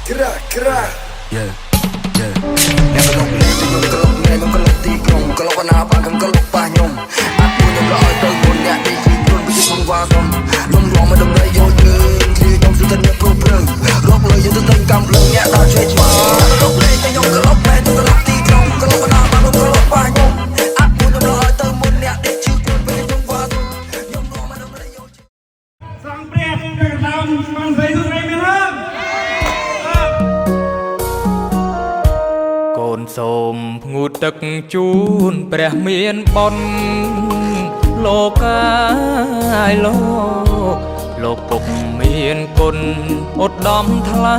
Gerak. Yeah. Yang kelok ni tu kelok ni tu kelok tikrong kelok kenapa kan kelok panyom. Aku yang loi tu pun ya di pun biji pun wasom. Lom ruang madam dah yo je. Dia yang sudah ni problem. Rock le yang tu tengkam belum ya tak cuma. Kelok ni yang kelok ni tu kelok tikrong kelok kenapa kan kelok panyom. Aku yang loi tu pun ya di pun biji pun wasom. Lom ruang madam dah yo je. Sang pria terkenal bangsa itu remeham. កូនសូមផ្ងូតទឹកជូនព្រះមានបុណ្យលោកកាយលោកពុកមានគុណឧត្តមថ្លា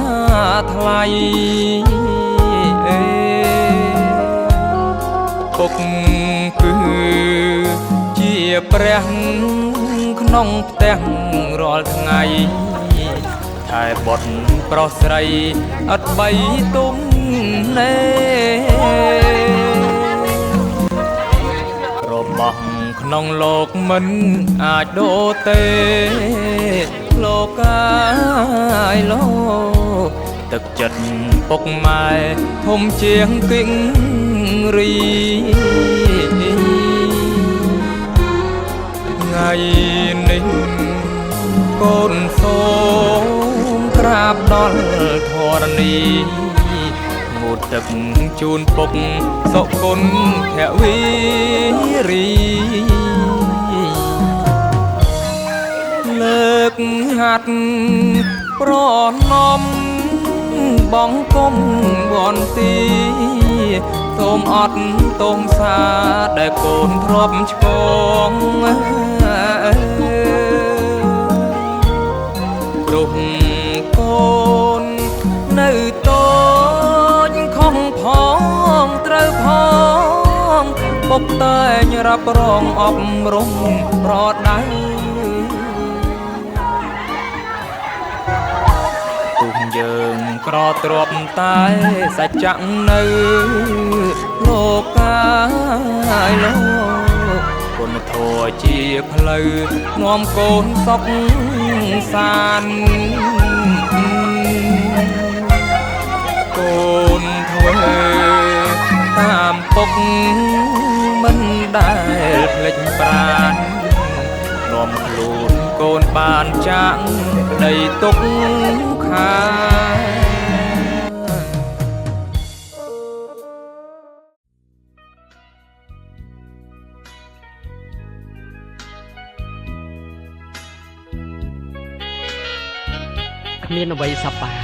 ថ្លៃពុកគឺជាព្រះក្នុងផ្ទះរាល់ថ្ងៃថែបុត្រប្រុសស្រីអត់បីទុំណែរបស់ក្នុងលោកមិនអាចដូរទេលោកកាយលោកទឹកចិត្តពុកម៉ែធំជាងគិងរីថ្ងៃនេះកូនសូមក្រាបដល់ធរណីងូតទឹកជូនពុកសុគុណភវីរីលើកហាត់ប្រណំបងគុំវន្ទីសូមអត់ទងសាដែលកូនធ្លាប់ឆ្កងព្រោះកូននៅតូចខំផងត្រូវផងពុកតែងរ៉ាប់រងអប់រំប្រដៅទុំយើងក្រទ្របតែសច្ចៈនៅលោកកាយលោកគុណធម៌ជាផ្លូវនាំកូនសុខសាន្តកូនធ្វើតាមពុកមិនដែលភ្លេចប្រាណនាំខ្លួនកូនបានចាក់ដីទុកខាគ្មានអ្វីសប្បាយ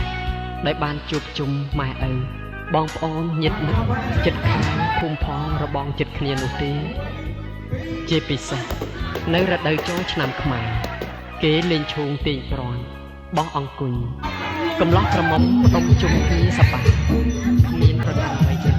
ដែលបានជួបជុំម៉ែឪបងប្អូនញាតិមិត្តចិត្តខាងភូមិផងរបងចិត្តគ្នានោះទេជាពិសេសនៅរដូវចូលឆ្នាំខ្មែរគេលេងឈូងទាញប្រន់បោះអង្គុញកំឡោះក្រមុំផ្ដុំជុំគ្នាសប្បាយគ្មានប្រដាអ្វីទេ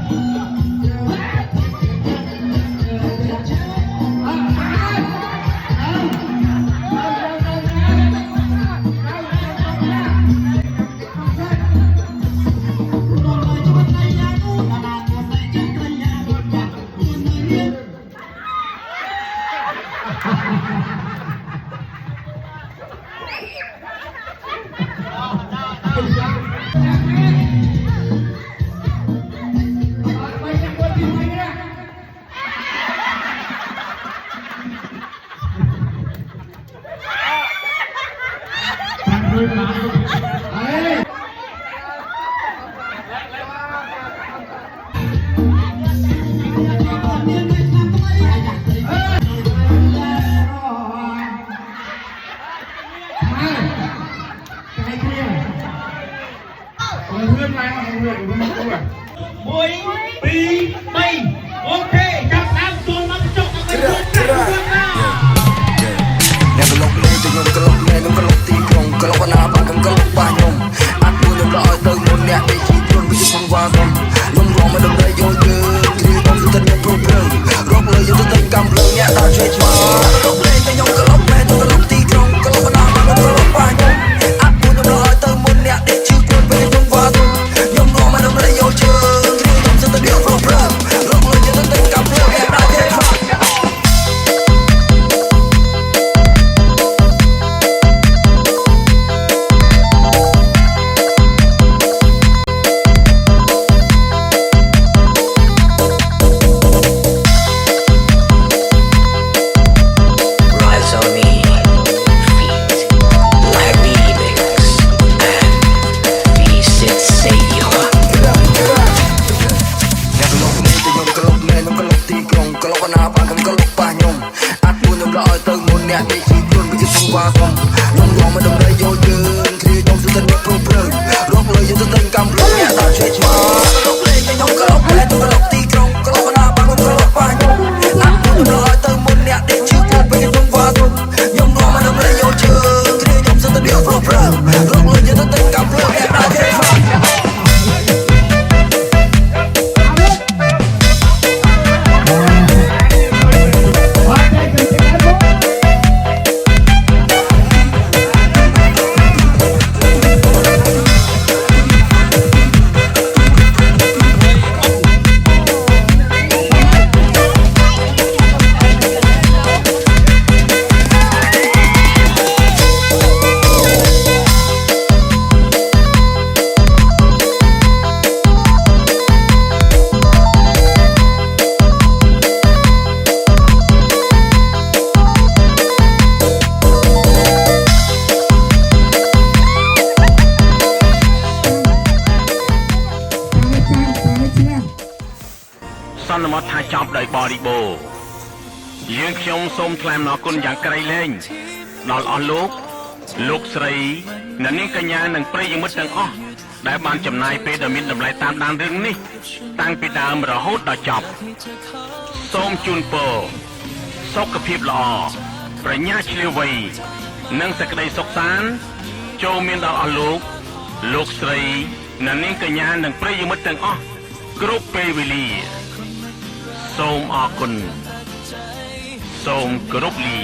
Rock មកថាចប់ដោយបរិបូរណ៍យើងខ្ញុំសូមថ្លែងអំណរគុណយ៉ាងក្រៃលែងដល់អស់លោកស្រីអ្នកនាងកញ្ញានិងប្រិយមិត្តទាំងអស់ដែលបានចំណាយពេលដ៏មានតម្លៃតាមដានរឿងនេះតាំងពីដើមរហូតដល់ចប់សូមជូនពរសុខភាពល្អប្រាជ្ញាឆ្លៀវវៃនិងសេចក្តីសុខសាន្តចូលមានដល់អស់លោកស្រីអ្នកនាងកញ្ញានិងប្រិយមិត្តទាំងអស់គ្រប់ពេលវេលាសូមអរគុណសូមគោរពលា